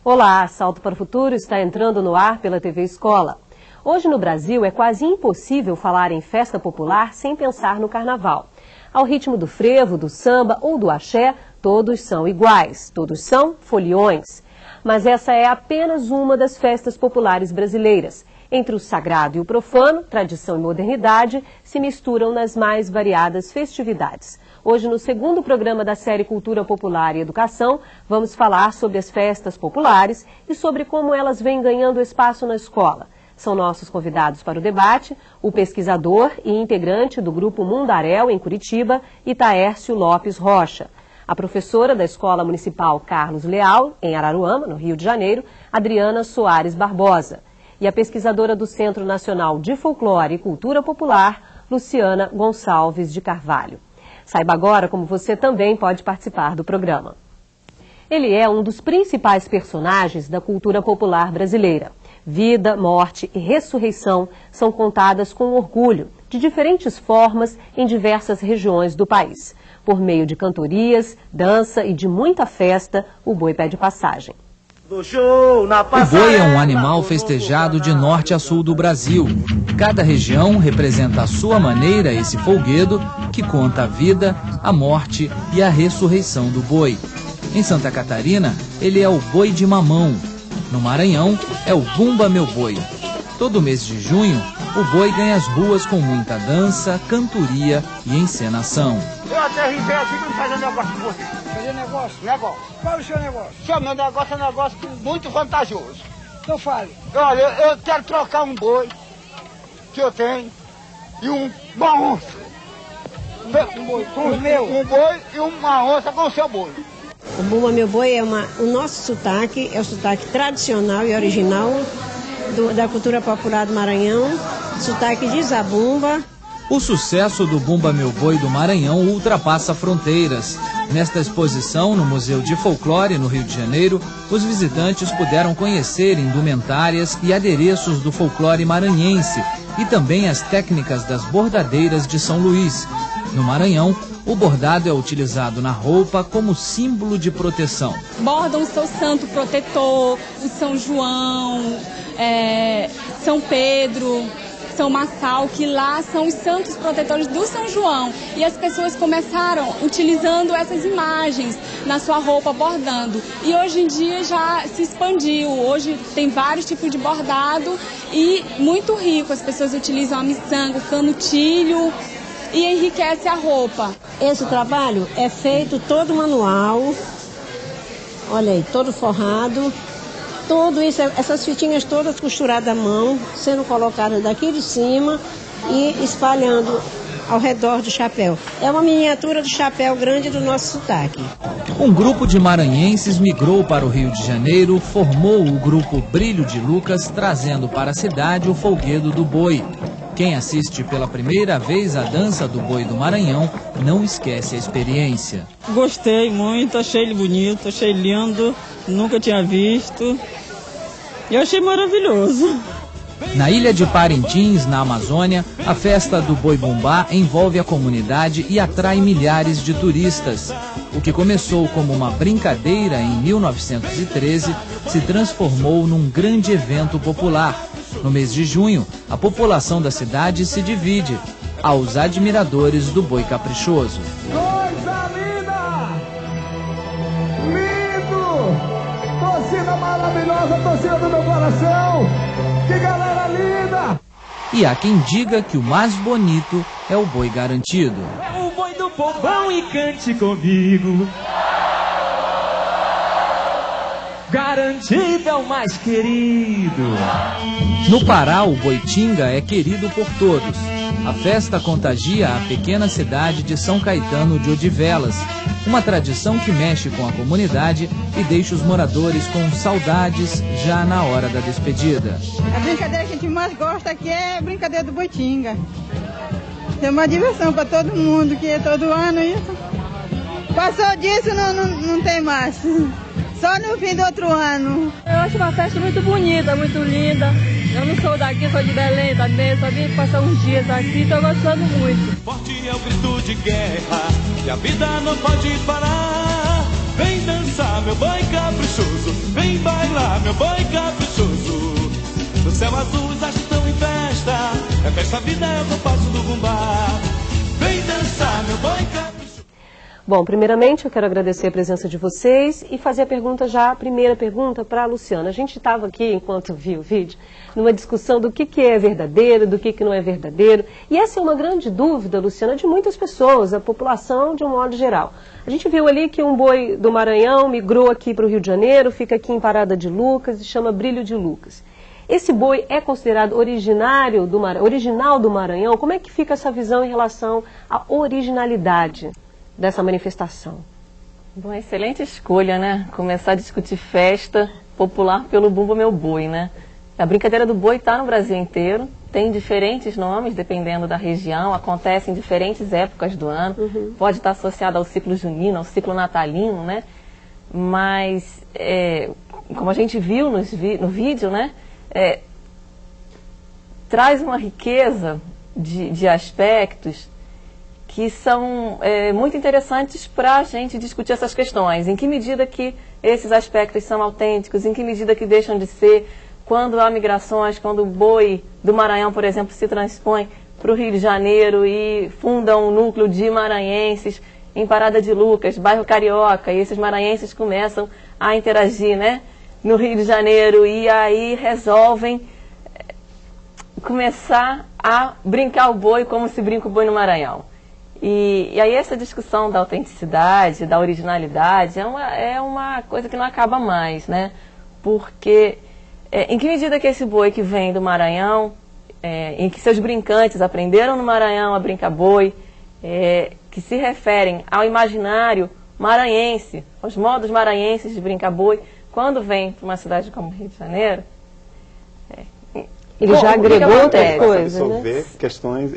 Olá, Salto para o Futuro está entrando no ar pela TV Escola. Hoje no Brasil é quase impossível falar em festa popular sem pensar no carnaval. Ao ritmo do frevo, do samba ou do axé, todos são iguais, todos são foliões. Mas essa é apenas uma das festas populares brasileiras. Entre o sagrado e o profano, tradição e modernidade se misturam nas mais variadas festividades. Hoje, no segundo programa da série Cultura Popular e Educação, vamos falar sobre as festas populares e sobre como elas vêm ganhando espaço na escola. São nossos convidados para o debate o pesquisador e integrante do Grupo Mundaréu, em Curitiba, Itaércio Lopes Rocha. A professora da Escola Municipal Carlos Leal, em Araruama, no Rio de Janeiro, Adriana Soares Barbosa. E a pesquisadora do Centro Nacional de Folclore e Cultura Popular, Luciana Gonçalves de Carvalho. Saiba agora como você também pode participar do programa. Ele é um dos principais personagens da cultura popular brasileira. Vida, morte e ressurreição são contadas com orgulho, de diferentes formas, em diversas regiões do país. Por meio de cantorias, dança e de muita festa, o boi pede passagem. O boi é um animal festejado de norte a sul do Brasil. Cada região representa à sua maneira esse folguedo que conta a vida, a morte e a ressurreição do boi. Em Santa Catarina, ele é o boi de mamão. No Maranhão, é o Bumba Meu Boi. Todo mês de junho, o boi ganha as ruas com muita dança, cantoria e encenação. Eu até rimei aqui para fazer negócio com você. Fazer negócio? Negócio. Qual é o seu negócio? Meu negócio é um negócio muito vantajoso. Então fale. Olha, eu quero trocar um boi que eu tenho e uma onça. Um boi com o meu? Um boi e uma onça com o seu boi. O Bumba Meu Boi é o nosso sotaque, é o sotaque tradicional e original da cultura popular do Maranhão, sotaque de Zabumba. O sucesso do Bumba Meu Boi do Maranhão ultrapassa fronteiras. Nesta exposição, no Museu de Folclore, no Rio de Janeiro, os visitantes puderam conhecer indumentárias e adereços do folclore maranhense e também as técnicas das bordadeiras de São Luís. No Maranhão, o bordado é utilizado na roupa como símbolo de proteção. Bordam o seu santo protetor, o São João, São Pedro, São Massal, que lá são os santos protetores do São João. E as pessoas começaram utilizando essas imagens na sua roupa, bordando. E hoje em dia já se expandiu. Hoje tem vários tipos de bordado e muito rico. As pessoas utilizam a miçanga, o canutilho e enriquece a roupa. Esse trabalho é feito todo manual, olha aí, todo forrado. Tudo isso, essas fitinhas todas costuradas à mão, sendo colocadas daqui de cima e espalhando ao redor do chapéu. É uma miniatura do chapéu grande do nosso sotaque. Um grupo de maranhenses migrou para o Rio de Janeiro, formou o grupo Brilho de Lucas, trazendo para a cidade o folguedo do boi. Quem assiste pela primeira vez a dança do boi do Maranhão não esquece a experiência. Gostei muito, achei ele bonito, achei lindo, nunca tinha visto. Eu achei maravilhoso. Na ilha de Parintins, na Amazônia, a festa do Boi Bumbá envolve a comunidade e atrai milhares de turistas. O que começou como uma brincadeira em 1913 se transformou num grande evento popular. No mês de junho, a população da cidade se divide aos admiradores do boi caprichoso. Coisa linda! Lindo! Torcida maravilhosa, torcida do meu coração! Que galera linda! E há quem diga que o mais bonito é o boi garantido. O boi do povão e cante comigo. Garantido é o mais querido. No Pará, o Boitinga é querido por todos. A festa contagia a pequena cidade de São Caetano de Odivelas, uma tradição que mexe com a comunidade e deixa os moradores com saudades já na hora da despedida. A brincadeira que a gente mais gosta aqui é a brincadeira do Boitinga. É uma diversão para todo mundo, que é todo ano isso. Passou disso, não tem mais. Só no fim do outro ano. Eu acho uma festa muito bonita, muito linda. Eu não sou daqui, sou de Belém também, só vim passar uns dias aqui, estou gostando muito. Forte é o grito de guerra, e a vida não pode parar. Vem dançar. dançar, meu boi caprichoso, vem bailar, meu boi caprichoso. No céu azul os astros estão em festa, é festa, vida, é o compasso do bumbá. Vem dançar, meu boi caprichoso. Bom, primeiramente eu quero agradecer a presença de vocês e fazer a primeira pergunta para a Luciana. A gente estava aqui, enquanto viu o vídeo, numa discussão do que é verdadeiro, do que não é verdadeiro. E essa é uma grande dúvida, Luciana, de muitas pessoas, a população de um modo geral. A gente viu ali que um boi do Maranhão migrou aqui para o Rio de Janeiro, fica aqui em Parada de Lucas e chama Brilho de Lucas. Esse boi é considerado original do Maranhão? Como é que fica essa visão em relação à originalidade dessa manifestação? Bom, excelente escolha, né? Começar a discutir festa popular pelo Bumba Meu Boi, né? A brincadeira do boi está no Brasil inteiro, tem diferentes nomes dependendo da região, acontece em diferentes épocas do ano, pode estar associado ao ciclo junino, ao ciclo natalino, né? Mas, como a gente viu no vídeo, né? Traz uma riqueza de aspectos que são muito interessantes para a gente discutir essas questões. Em que medida que esses aspectos são autênticos, em que medida que deixam de ser, quando há migrações, quando o boi do Maranhão, por exemplo, se transpõe para o Rio de Janeiro e funda um núcleo de maranhenses em Parada de Lucas, bairro Carioca, e esses maranhenses começam a interagir, né, no Rio de Janeiro, e aí resolvem começar a brincar o boi como se brinca o boi no Maranhão. E aí essa discussão da autenticidade, da originalidade, é uma coisa que não acaba mais, né? Porque em que medida que esse boi que vem do Maranhão, em que seus brincantes aprenderam no Maranhão a brincar boi, que se referem ao imaginário maranhense, aos modos maranhenses de brincar boi, quando vem para uma cidade como Rio de Janeiro, ele já agregou outra coisa, né? Resolver questões,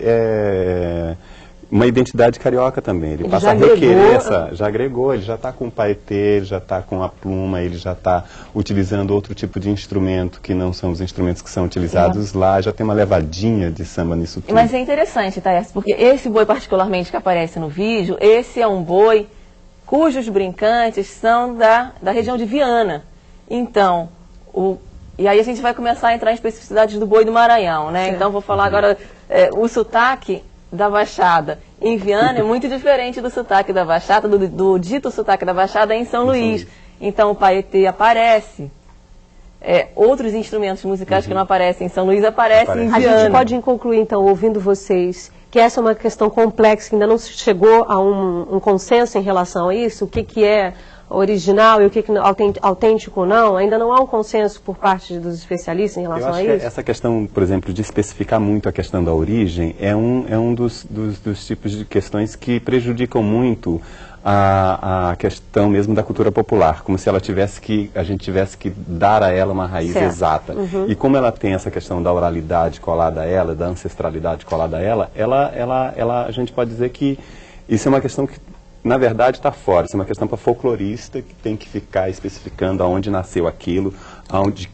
uma identidade carioca também. Ele passa a requerer já agregou, ele já está com o paetê, ele já está com a pluma, ele já está utilizando outro tipo de instrumento que não são os instrumentos que são utilizados lá, já tem uma levadinha de samba nisso tudo. Mas é interessante, Thaís, porque esse boi particularmente que aparece no vídeo, esse é um boi cujos brincantes são da região de Viana. Então, e aí a gente vai começar a entrar em especificidades do boi do Maranhão, né? Certo. Então vou falar agora, o sotaque da Baixada em Viana é muito diferente do sotaque da Baixada, do dito sotaque da Baixada em São Luís. Então o paetê aparece. Outros instrumentos musicais que não aparecem em São Luís aparecem em Viana. A gente pode concluir então, ouvindo vocês, que essa é uma questão complexa, que ainda não se chegou a um consenso em relação a isso, o que é original e o que é autêntico ou não, ainda não há um consenso por parte dos especialistas em relação a isso? Eu acho que essa questão, por exemplo, de especificar muito a questão da origem é um dos tipos de questões que prejudicam muito a questão mesmo da cultura popular, como se a gente tivesse que dar a ela uma raiz exata. E como ela tem essa questão da oralidade colada a ela, da ancestralidade colada a ela, a gente pode dizer que isso é uma questão que na verdade está fora, isso é uma questão para folclorista que tem que ficar especificando aonde nasceu aquilo, de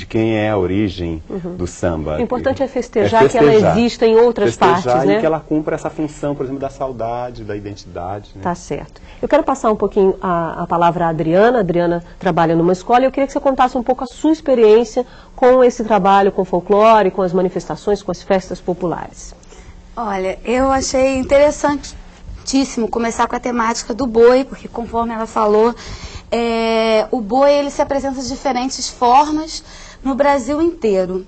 quem é a origem do samba. O importante é festejar que ela exista em outras partes, né? E que ela cumpra essa função, por exemplo, da saudade, da identidade. Né? Tá certo. Eu quero passar um pouquinho a palavra à Adriana. A Adriana trabalha numa escola e eu queria que você contasse um pouco a sua experiência com esse trabalho, com o folclore, com as manifestações, com as festas populares. Olha, eu achei interessantíssimo começar com a temática do boi, porque conforme ela falou, o boi ele se apresenta de diferentes formas no Brasil inteiro.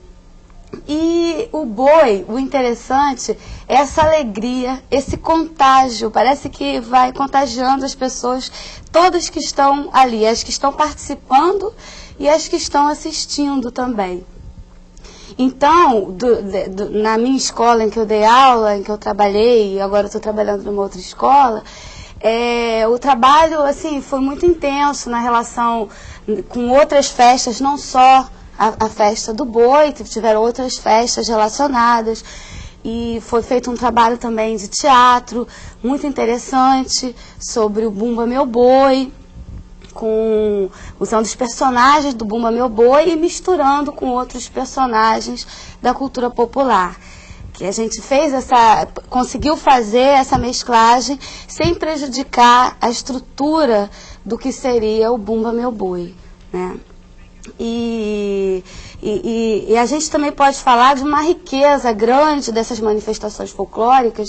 E o boi, o interessante é essa alegria, esse contágio, parece que vai contagiando as pessoas, todas que estão ali, as que estão participando e as que estão assistindo também. Então, na minha escola em que eu dei aula, em que eu trabalhei, e agora estou trabalhando numa outra escola, o trabalho assim, foi muito intenso na relação com outras festas, não só a festa do boi, tiveram outras festas relacionadas, e foi feito um trabalho também de teatro, muito interessante, sobre o Bumba Meu Boi, usando os personagens do Bumba Meu Boi e misturando com outros personagens da cultura popular. Que a gente conseguiu fazer essa mesclagem sem prejudicar a estrutura do que seria o Bumba Meu Boi, né? E a gente também pode falar de uma riqueza grande dessas manifestações folclóricas,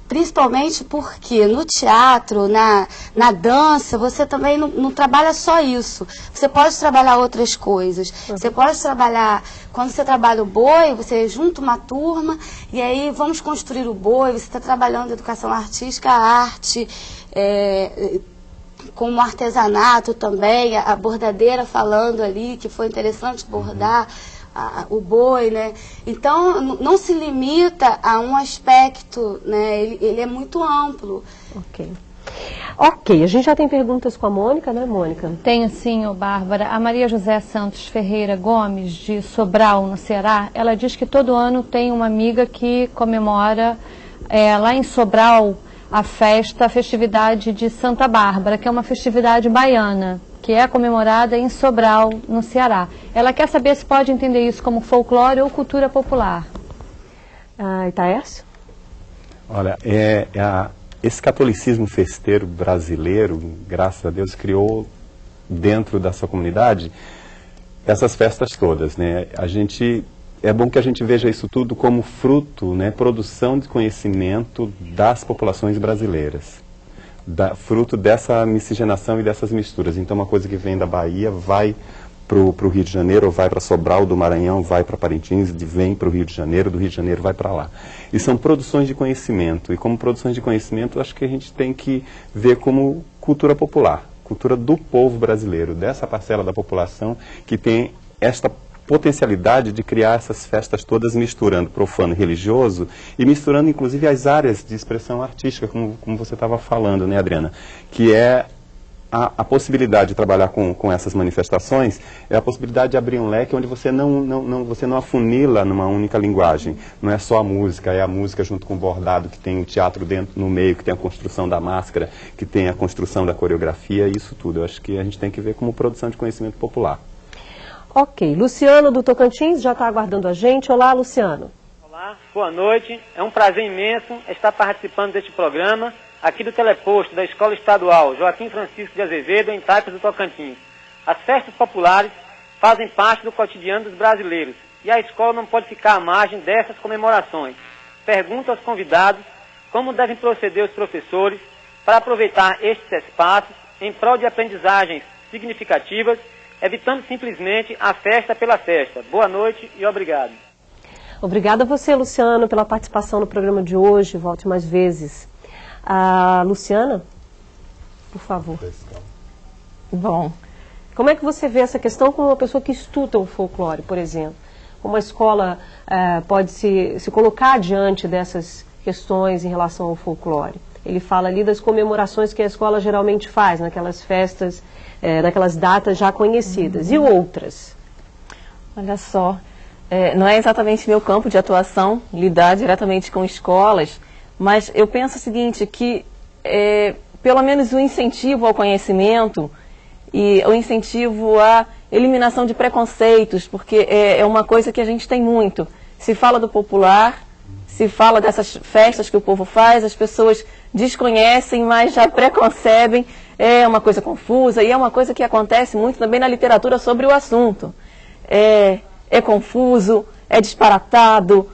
principalmente porque no teatro, na dança, você também não trabalha só isso. Você pode trabalhar outras coisas. Você pode trabalhar, quando você trabalha o boi, você junta uma turma e aí vamos construir o boi, você está trabalhando educação artística, arte, como artesanato também, a bordadeira falando ali, que foi interessante bordar o boi, né? Então, não se limita a um aspecto, né? Ele é muito amplo. Ok, a gente já tem perguntas com a Mônica, né, Mônica? Tenho sim, Bárbara. A Maria José Santos Ferreira Gomes, de Sobral, no Ceará, ela diz que todo ano tem uma amiga que comemora lá em Sobral a festividade de Santa Bárbara, que é uma festividade baiana, que é comemorada em Sobral, no Ceará. Ela quer saber se pode entender isso como folclore ou cultura popular. Itaércio? Olha, esse catolicismo festeiro brasileiro, graças a Deus, criou dentro da sua comunidade essas festas todas, né? É bom que a gente veja isso tudo como fruto, né, produção de conhecimento das populações brasileiras, fruto dessa miscigenação e dessas misturas. Então, uma coisa que vem da Bahia vai para o Rio de Janeiro, ou vai para Sobral do Maranhão, vai para Parintins, vem para o Rio de Janeiro, do Rio de Janeiro vai para lá. E são produções de conhecimento, e como produções de conhecimento, acho que a gente tem que ver como cultura popular, cultura do povo brasileiro, dessa parcela da população que tem esta potencialidade de criar essas festas todas misturando profano e religioso e misturando inclusive as áreas de expressão artística, como você estava falando, né, Adriana? Que é a possibilidade de trabalhar com essas manifestações, é a possibilidade de abrir um leque onde você não afunila numa única linguagem. Não é só a música, é a música junto com o bordado, que tem o teatro dentro, no meio, que tem a construção da máscara, que tem a construção da coreografia, isso tudo. Eu acho que a gente tem que ver como produção de conhecimento popular. Ok, Luciano do Tocantins já está aguardando a gente. Olá, Luciano. Olá, boa noite. É um prazer imenso estar participando deste programa aqui do Teleposto da Escola Estadual Joaquim Francisco de Azevedo, em Taipas do Tocantins. As festas populares fazem parte do cotidiano dos brasileiros e a escola não pode ficar à margem dessas comemorações. Pergunto aos convidados como devem proceder os professores para aproveitar estes espaços em prol de aprendizagens significativas, evitando simplesmente a festa pela festa. Boa noite e obrigado. Obrigada a você, Luciano, pela participação no programa de hoje. Volte mais vezes. Luciana, por favor. Bom, como é que você vê essa questão com uma pessoa que estuda o folclore, por exemplo? Como a escola pode se colocar diante dessas questões em relação ao folclore? Ele fala ali das comemorações que a escola geralmente faz, naquelas festas, naquelas datas já conhecidas. E outras? Olha só, não é exatamente meu campo de atuação, lidar diretamente com escolas, mas eu penso o seguinte, que pelo menos o incentivo ao conhecimento e o incentivo à eliminação de preconceitos, porque é uma coisa que a gente tem muito. Se fala do popular, se fala dessas festas que o povo faz, as pessoas desconhecem, mas já preconcebem, é uma coisa confusa e é uma coisa que acontece muito também na literatura sobre o assunto. É confuso, é disparatado,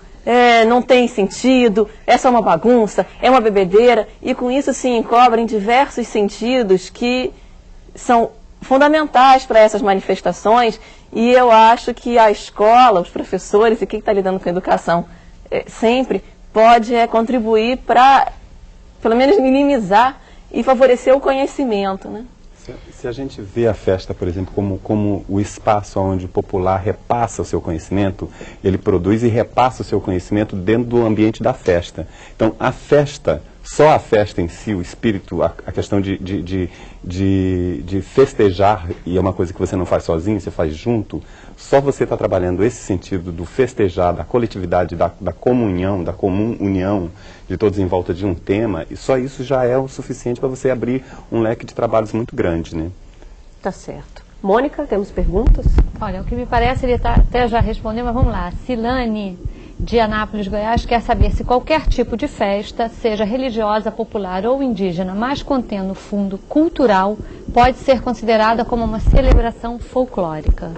não tem sentido, é só uma bagunça, é uma bebedeira, e com isso se encobrem diversos sentidos que são fundamentais para essas manifestações, e eu acho que a escola, os professores e quem está lidando com a educação sempre pode contribuir para, pelo menos, minimizar e favorecer o conhecimento, né? Se a gente vê a festa, por exemplo, como o espaço onde o popular repassa o seu conhecimento, ele produz e repassa o seu conhecimento dentro do ambiente da festa. Então, a festa, só a festa em si, o espírito, a questão de festejar, e é uma coisa que você não faz sozinho, você faz junto, só você está trabalhando esse sentido do festejar, da coletividade, da comunhão, da comum união de todos em volta de um tema, e só isso já é o suficiente para você abrir um leque de trabalhos muito grande, né? Tá certo. Mônica, temos perguntas? Olha, o que me parece, ele até já respondeu, mas vamos lá. Silane de Anápolis, Goiás, quer saber se qualquer tipo de festa, seja religiosa, popular ou indígena, mas contendo fundo cultural, pode ser considerada como uma celebração folclórica.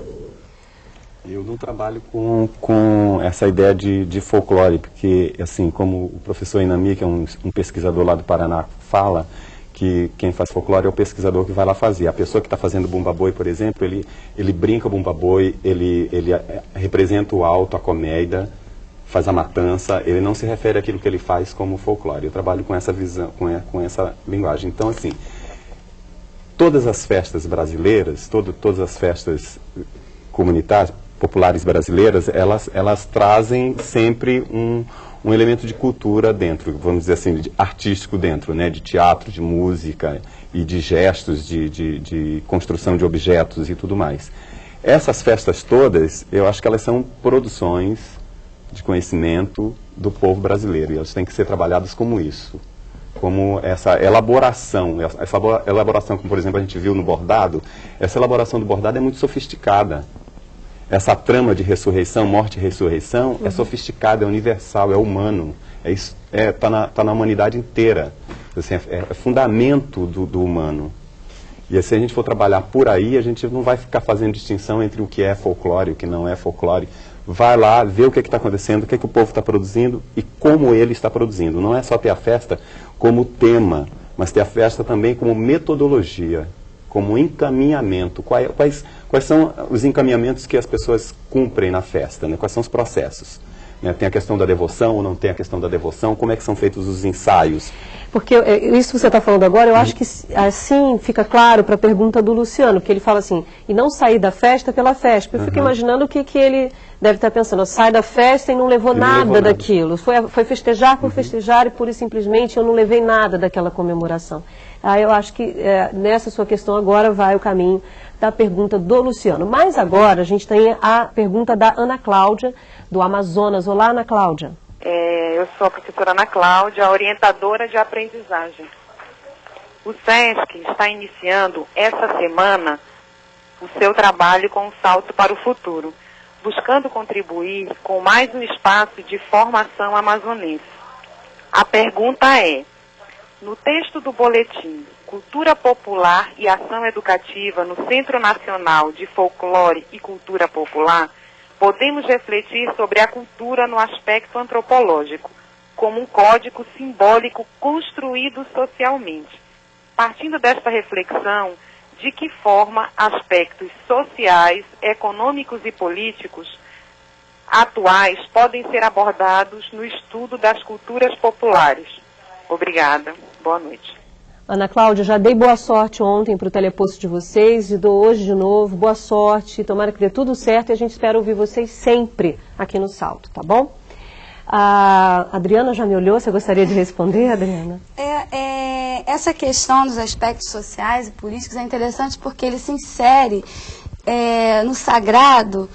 Eu não trabalho com essa ideia de folclore, porque, assim, como o professor Inami, que é um pesquisador lá do Paraná, fala que quem faz folclore é o pesquisador que vai lá fazer. A pessoa que está fazendo Bumba Boi, por exemplo, ele brinca o Bumba Boi, ele representa o alto, a comédia, faz a matança, ele não se refere àquilo que ele faz como folclore. Eu trabalho com essa visão, com essa linguagem. Então, assim, todas as festas brasileiras, todas as festas comunitárias, populares brasileiras, elas trazem sempre um elemento de cultura dentro, vamos dizer assim, artístico dentro, né, de teatro, de música e de gestos, de construção de objetos e tudo mais. Essas festas todas, eu acho que elas são produções de conhecimento do povo brasileiro, e elas têm que ser trabalhadas como isso, como essa elaboração, como por exemplo a gente viu no bordado. Tá elaboração do bordado é muito sofisticada. Essa trama de ressurreição, morte e ressurreição, é sofisticada, é universal, é humano. Tá na humanidade inteira. Assim, é fundamento do humano. E se a gente for trabalhar por aí, a gente não vai ficar fazendo distinção entre o que é folclore e o que não é folclore. Vai lá, vê o que está acontecendo, o que o povo está produzindo e como ele está produzindo. Não é só ter a festa como tema, mas ter a festa também como metodologia, como encaminhamento. Quais são os encaminhamentos que as pessoas cumprem na festa, né? Quais são os processos? Né? Tem a questão da devoção ou não tem a questão da devoção? Como é que são feitos os ensaios? Porque isso que você está falando agora, eu acho que assim fica claro para a pergunta do Luciano, que ele fala assim, e não sair da festa pela festa. Eu fico imaginando o que ele deve estar pensando, sai da festa e não levou nada daquilo. Foi festejar por festejar e pura e simplesmente eu não levei nada daquela comemoração. Eu acho que nessa sua questão agora vai o caminho da pergunta do Luciano. Mas agora a gente tem a pergunta da Ana Cláudia, do Amazonas. Olá, Ana Cláudia. Eu sou a professora Ana Cláudia, orientadora de aprendizagem. O SESC está iniciando essa semana o seu trabalho com o Salto para o Futuro, buscando contribuir com mais um espaço de formação amazonense. A pergunta é, no texto do boletim Cultura Popular e Ação Educativa no Centro Nacional de Folclore e Cultura Popular, podemos refletir sobre a cultura no aspecto antropológico, como um código simbólico construído socialmente. Partindo desta reflexão, de que forma aspectos sociais, econômicos e políticos atuais podem ser abordados no estudo das culturas populares? Obrigada. Boa noite. Ana Cláudia, já dei boa sorte ontem para o teleposto de vocês e dou hoje de novo. Boa sorte, tomara que dê tudo certo e a gente espera ouvir vocês sempre aqui no Salto, tá bom? A Adriana já me olhou, você gostaria de responder, Adriana? Essa questão dos aspectos sociais e políticos é interessante porque ele se insere no sagrado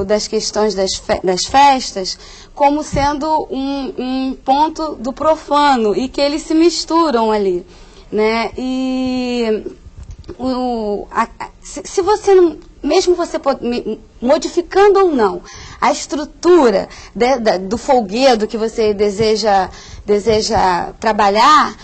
das questões das festas como sendo um ponto do profano e que eles se misturam ali, né? E se você não, mesmo você modificando ou não a estrutura do folguedo que você deseja trabalhar,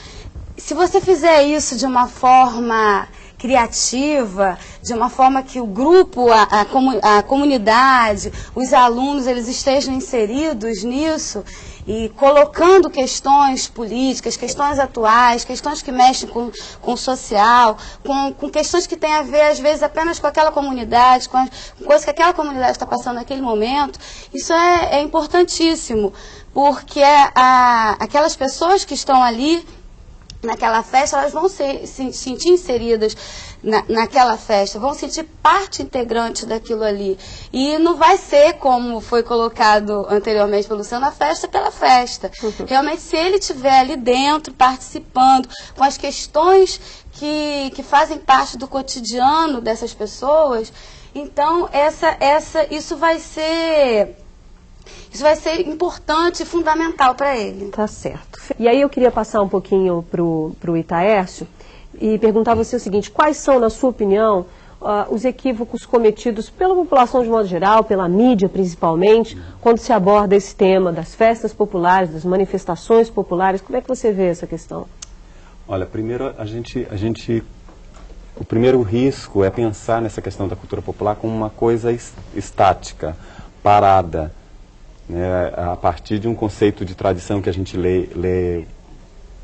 se você fizer isso de uma forma criativa, de uma forma que o grupo, a comunidade, os alunos, eles estejam inseridos nisso e colocando questões políticas, questões atuais, questões que mexem com o social, com questões que têm a ver, às vezes, apenas com aquela comunidade, com coisas que aquela comunidade está passando naquele momento. Isso é importantíssimo, porque aquelas pessoas que estão ali naquela festa, elas vão se sentir inseridas naquela festa, vão sentir parte integrante daquilo ali. E não vai ser, como foi colocado anteriormente pelo Luciano, a festa pela festa. Realmente, se ele estiver ali dentro, participando, com as questões que fazem parte do cotidiano dessas pessoas, então isso vai ser importante e fundamental para ele. Tá certo. E aí eu queria passar um pouquinho para o Itaércio e perguntar a você o seguinte, quais são, na sua opinião, os equívocos cometidos pela população de modo geral, pela mídia principalmente, quando se aborda esse tema das festas populares, das manifestações populares. Como é que você vê essa questão? Olha, primeiro o primeiro risco é pensar nessa questão da cultura popular como uma coisa estática, parada, né, a partir de um conceito de tradição que a gente lê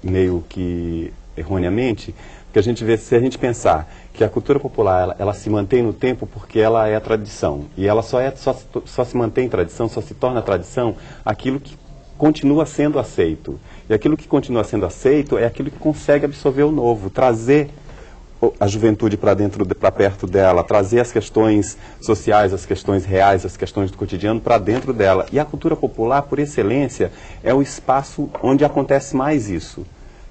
meio que erroneamente, porque a gente vê, se a gente pensar que a cultura popular ela se mantém no tempo porque ela é a tradição, e ela só se mantém tradição, só se torna tradição aquilo que continua sendo aceito. E aquilo que continua sendo aceito é aquilo que consegue absorver o novo, trazer a juventude para perto dela, trazer as questões sociais, as questões reais, as questões do cotidiano para dentro dela. E a cultura popular, por excelência, é o espaço onde acontece mais isso.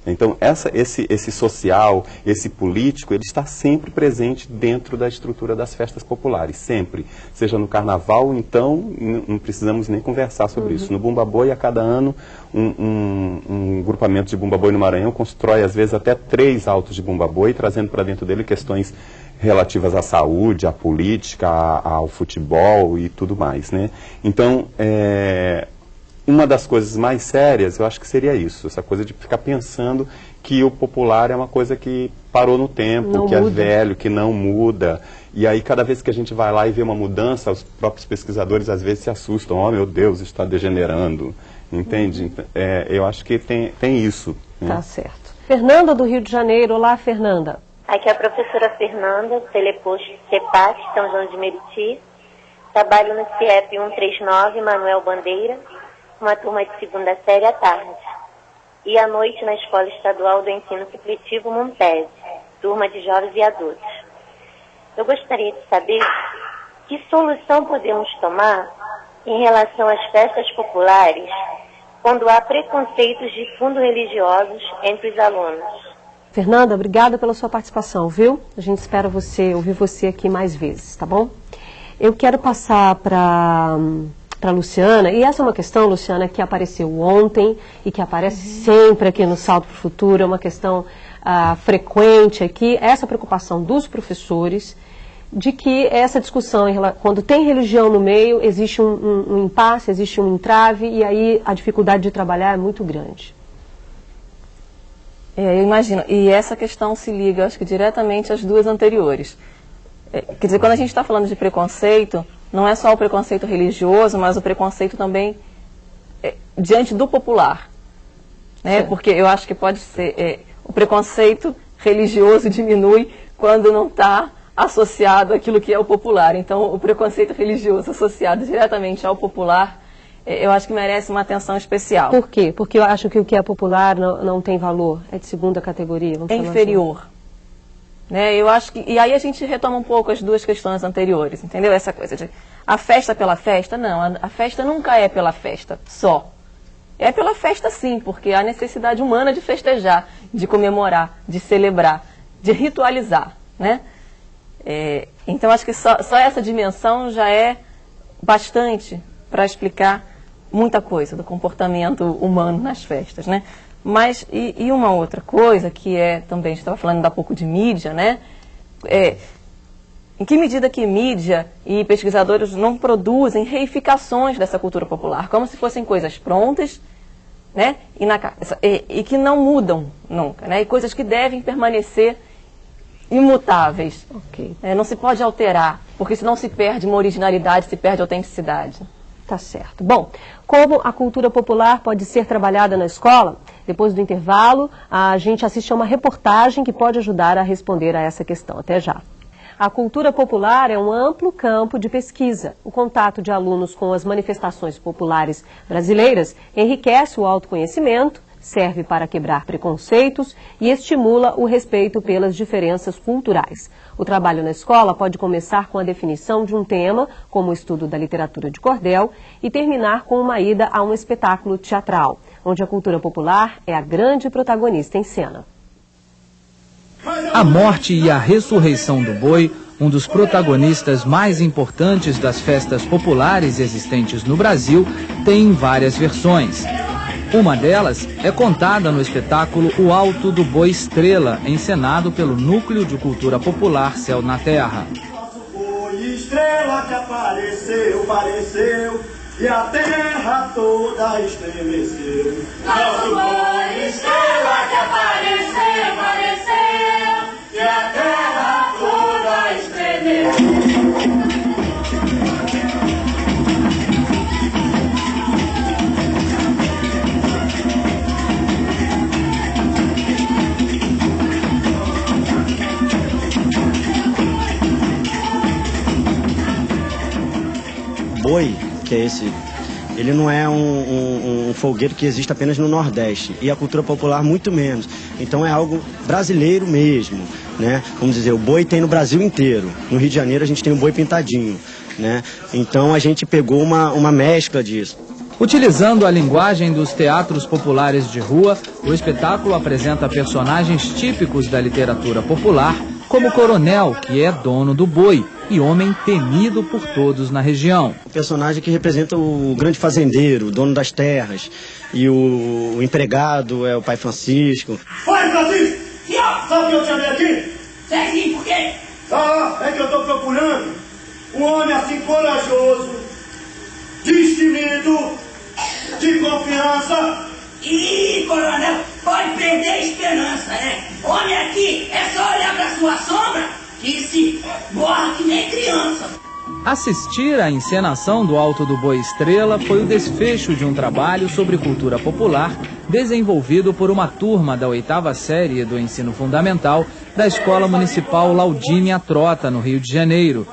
Então, esse social, esse político, ele está sempre presente dentro da estrutura das festas populares, sempre. Seja no carnaval, então, não precisamos nem conversar sobre isso. No Bumba Boi, a cada ano, um grupamento de Bumba Boi no Maranhão constrói, às vezes, até 3 autos de Bumba Boi, trazendo para dentro dele questões relativas à saúde, à política, ao futebol e tudo mais, né? Então, uma das coisas mais sérias, eu acho que seria isso, essa coisa de ficar pensando que o popular é uma coisa que parou no tempo, não que muda. É velho, que não muda. E aí, cada vez que a gente vai lá e vê uma mudança, os próprios pesquisadores às vezes se assustam. Oh, meu Deus, está degenerando. Entende? Eu acho que tem isso. Né? Tá certo. Fernanda, do Rio de Janeiro. Olá, Fernanda. Aqui é a professora Fernanda, teleposto CEPAC, São João de Meriti. Trabalho no CIEP 139, Manuel Bandeira. Uma turma de 2ª série à tarde. E à noite na Escola Estadual do Ensino Supletivo Montese, turma de jovens e adultos. Eu gostaria de saber que solução podemos tomar em relação às festas populares quando há preconceitos de fundo religiosos entre os alunos. Fernanda, obrigada pela sua participação, viu? A gente espera ouvir você aqui mais vezes, tá bom? Eu quero passar para Luciana, e essa é uma questão, Luciana, que apareceu ontem e que aparece sempre aqui no Salto para o Futuro, é uma questão frequente aqui, essa preocupação dos professores de que essa discussão, quando tem religião no meio, existe um impasse, existe um entrave, e aí a dificuldade de trabalhar é muito grande. Eu imagino, e essa questão se liga, acho que diretamente às duas anteriores. Quer dizer, quando a gente está falando de preconceito, não é só o preconceito religioso, mas o preconceito também diante do popular. Né? Porque eu acho que pode ser, o preconceito religioso diminui quando não está associado àquilo que é o popular. Então, o preconceito religioso associado diretamente ao popular, eu acho que merece uma atenção especial. Por quê? Porque eu acho que o que é popular não tem valor, é de 2ª categoria. É inferior. Né? Eu acho que, e aí a gente retoma um pouco as duas questões anteriores, entendeu? Essa coisa de a festa pela festa, não, a festa nunca é pela festa só. É pela festa sim, porque há necessidade humana de festejar, de comemorar, de celebrar, de ritualizar, né? Então acho que só essa dimensão já é bastante para explicar muita coisa do comportamento humano nas festas, né? Mas, e uma outra coisa que também, a gente estava falando há pouco de mídia, né? Em que medida que mídia e pesquisadores não produzem reificações dessa cultura popular, como se fossem coisas prontas, né? E que não mudam nunca, né? E coisas que devem permanecer imutáveis. Okay. Não se pode alterar, porque senão se perde uma originalidade, se perde autenticidade. Tá certo. Bom, como a cultura popular pode ser trabalhada na escola? Depois do intervalo, a gente assiste a uma reportagem que pode ajudar a responder a essa questão. Até já. A cultura popular é um amplo campo de pesquisa. O contato de alunos com as manifestações populares brasileiras enriquece o autoconhecimento, serve para quebrar preconceitos e estimula o respeito pelas diferenças culturais. O trabalho na escola pode começar com a definição de um tema, como o estudo da literatura de cordel, e terminar com uma ida a um espetáculo teatral, onde a cultura popular é a grande protagonista em cena. A morte e a ressurreição do boi, um dos protagonistas mais importantes das festas populares existentes no Brasil, tem várias versões. Uma delas é contada no espetáculo O Alto do Boi Estrela, encenado pelo Núcleo de Cultura Popular Céu na Terra. Boi estrela que apareceu, e a terra toda estremeceu. Nosso boi estrela que apareceu, e a terra toda estremeceu. Boi, que é esse, ele não é um folguedo que existe apenas no Nordeste, e a cultura popular muito menos. Então é algo brasileiro mesmo, né? Vamos dizer, o boi tem no Brasil inteiro. No Rio de Janeiro a gente tem o boi pintadinho, né? Então a gente pegou uma mescla disso. Utilizando a linguagem dos teatros populares de rua, o espetáculo apresenta personagens típicos da literatura popular, como o Coronel, que é dono do boi e homem temido por todos na região. O personagem que representa o grande fazendeiro, o dono das terras, e o empregado é o pai Francisco. Pai Francisco! Sabe que eu te chamei aqui? Sei sim, por quê? É que eu estou procurando um homem assim corajoso, destemido, de confiança. Ih, coronel, pode perder a esperança, né? Homem aqui, é só olhar pra sua sombra que se borra que nem criança. Assistir à encenação do Alto do Boi Estrela foi o desfecho de um trabalho sobre cultura popular desenvolvido por uma turma da 8ª série do ensino fundamental da Escola Municipal Laudínia Trota, no Rio de Janeiro.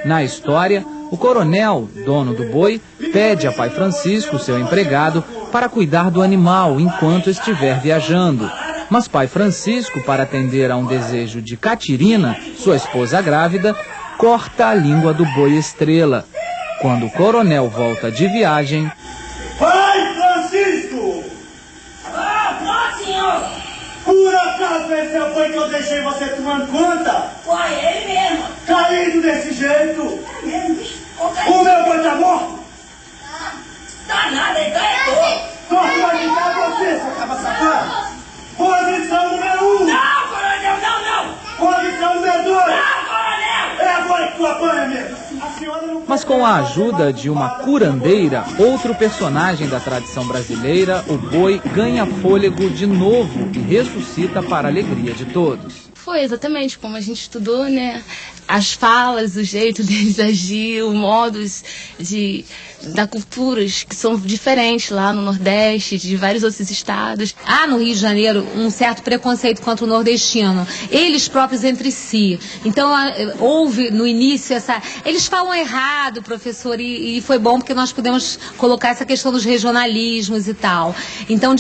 Na história, o coronel, dono do boi, pede a pai Francisco, seu empregado, para cuidar do animal enquanto estiver viajando. Mas pai Francisco, para atender a um desejo de Catirina, sua esposa grávida, corta a língua do boi Estrela. Quando o coronel volta de viagem... Pai Francisco! Pronto, senhor! Por acaso esse é o boi que eu deixei você tomando conta? Foi ele mesmo! Caído desse jeito! É mesmo, bicho! O meu boi tá morto? Tá nada, ele ganhou! Só vai ficar você, seu caba safado! Posição número 1! Não, coronel, não! Posição número 2! Não, coronel! É agora que tu apanha mesmo! Mas com a ajuda de uma curandeira, outro personagem da tradição brasileira, o boi ganha fôlego de novo e ressuscita para a alegria de todos. Foi exatamente como a gente estudou, né? As falas, o jeito deles agir, os modos da culturas que são diferentes lá no Nordeste, de vários outros estados. Há no Rio de Janeiro um certo preconceito contra o nordestino, eles próprios entre si. Então houve no início eles falam errado, professor, e foi bom porque nós pudemos colocar essa questão dos regionalismos e tal. Então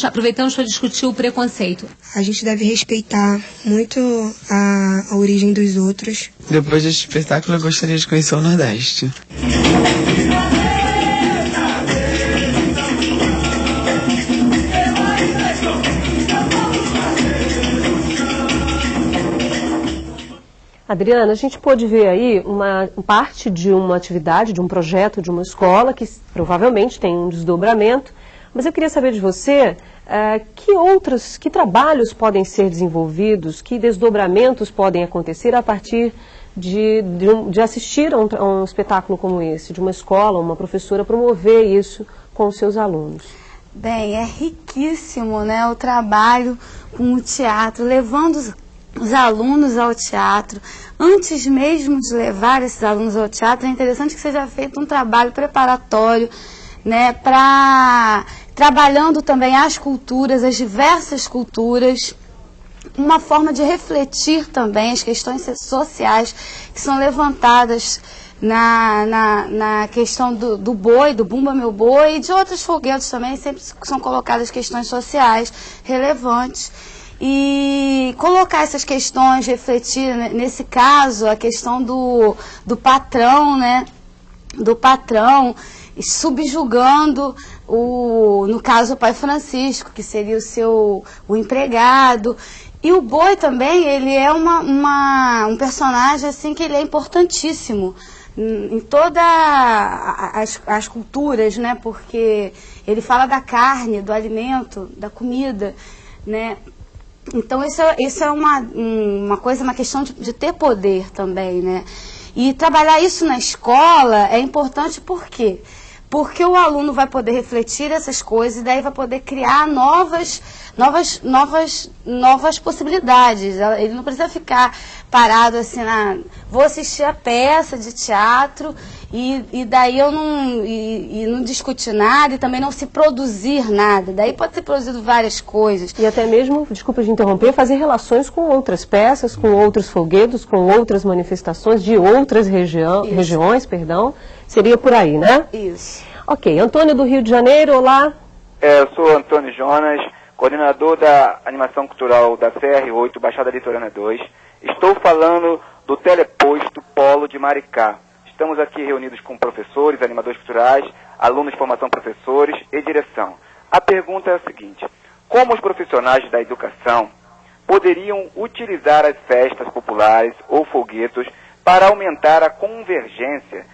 aproveitamos para discutir o preconceito. A gente deve respeitar muito a origem dos outros. Depois desse espetáculo eu gostaria de conhecer o Nordeste. Adriana, a gente pôde ver aí uma parte de uma atividade, de um projeto de uma escola que provavelmente tem um desdobramento, mas eu queria saber de você que trabalhos podem ser desenvolvidos, que desdobramentos podem acontecer a partir de assistir a um espetáculo como esse, de uma escola, uma professora promover isso com os seus alunos. Bem, é riquíssimo, né, o trabalho com o teatro, levando os alunos ao teatro. Antes mesmo de levar esses alunos ao teatro, é interessante que seja feito um trabalho preparatório, né, trabalhando também as culturas, as diversas culturas, uma forma de refletir também as questões sociais que são levantadas na questão do boi, do Bumba Meu Boi, e de outros folguedos também, sempre são colocadas questões sociais relevantes. E colocar essas questões, refletir, nesse caso, a questão do patrão, né? Do patrão subjugando, no caso, o pai Francisco, que seria o empregado. E o boi também, ele é um personagem assim que ele é importantíssimo em todas as culturas, né? Porque ele fala da carne, do alimento, da comida, né? Então isso é uma coisa, uma questão de ter poder também, né? E trabalhar isso na escola é importante por quê? Porque o aluno vai poder refletir essas coisas e daí vai poder criar novas possibilidades. Ele não precisa ficar parado assim, vou assistir a peça de teatro e daí eu não discutir nada e também não se produzir nada. Daí pode ser produzido várias coisas. E até mesmo, desculpa de interromper, fazer relações com outras peças, com outros folguedos, com outras manifestações de outras regiões, perdão. Seria por aí, né? Isso. Ok, Antônio do Rio de Janeiro, olá. Eu sou Antônio Jonas, coordenador da Animação Cultural da CR8, Baixada Litorânea 2. Estou falando do Teleposto Polo de Maricá. Estamos aqui reunidos com professores, animadores culturais, alunos de formação professores e direção. A pergunta é a seguinte: como os profissionais da educação poderiam utilizar as festas populares ou folguetos para aumentar a convergência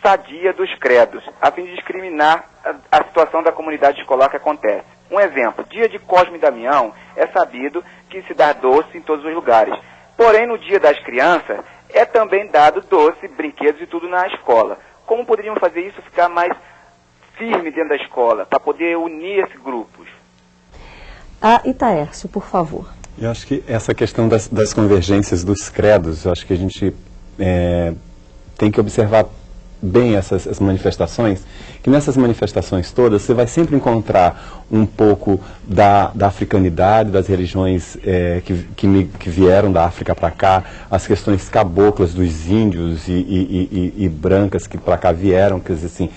sadia dos credos, a fim de discriminar a situação da comunidade escolar que acontece? Um exemplo, dia de Cosme e Damião, é sabido que se dá doce em todos os lugares. Porém, no dia das crianças, é também dado doce, brinquedos e tudo na escola. Como poderiam fazer isso ficar mais firme dentro da escola, para poder unir esses grupos? Itaércio, por favor. Eu acho que essa questão das convergências dos credos, eu acho que a gente tem que observar bem essas manifestações, que nessas manifestações todas você vai sempre encontrar um pouco da africanidade, das religiões que vieram da África para cá, as questões caboclas dos índios e brancas que para cá vieram, quer dizer assim,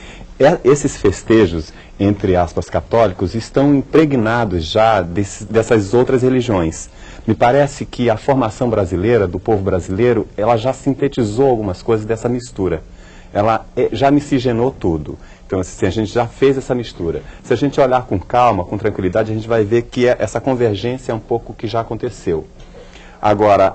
esses festejos, entre aspas, católicos, estão impregnados já dessas outras religiões. Me parece que a formação brasileira, do povo brasileiro, ela já sintetizou algumas coisas dessa mistura. Ela já miscigenou tudo. Então, assim, a gente já fez essa mistura. Se a gente olhar com calma, com tranquilidade, a gente vai ver que essa convergência é um pouco que já aconteceu. Agora,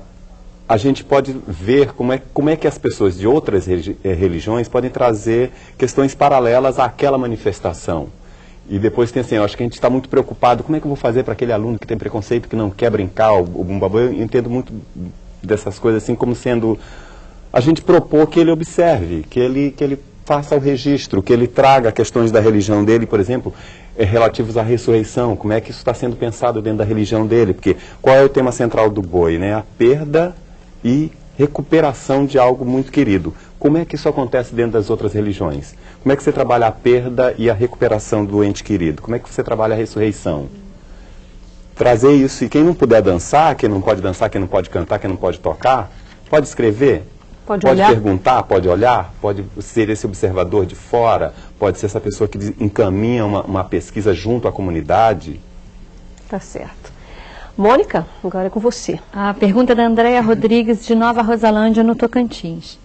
a gente pode ver como é que as pessoas de outras religiões podem trazer questões paralelas àquela manifestação. E depois tem assim, eu acho que a gente está muito preocupado, como é que eu vou fazer para aquele aluno que tem preconceito, que não quer brincar, o bumbabã? Eu entendo muito dessas coisas assim como sendo a gente propor que ele observe, que ele faça o registro, que ele traga questões da religião dele, por exemplo, relativos à ressurreição, como é que isso está sendo pensado dentro da religião dele, porque qual é o tema central do boi, né? A perda e recuperação de algo muito querido. Como é que isso acontece dentro das outras religiões? Como é que você trabalha a perda e a recuperação do ente querido? Como é que você trabalha a ressurreição? Trazer isso, e quem não puder dançar, quem não pode dançar, quem não pode cantar, quem não pode tocar, pode escrever, pode perguntar, pode olhar, pode ser esse observador de fora, pode ser essa pessoa que encaminha uma pesquisa junto à comunidade. Tá certo. Mônica, agora é com você. A pergunta da Andréia Rodrigues, de Nova Rosalândia, no Tocantins.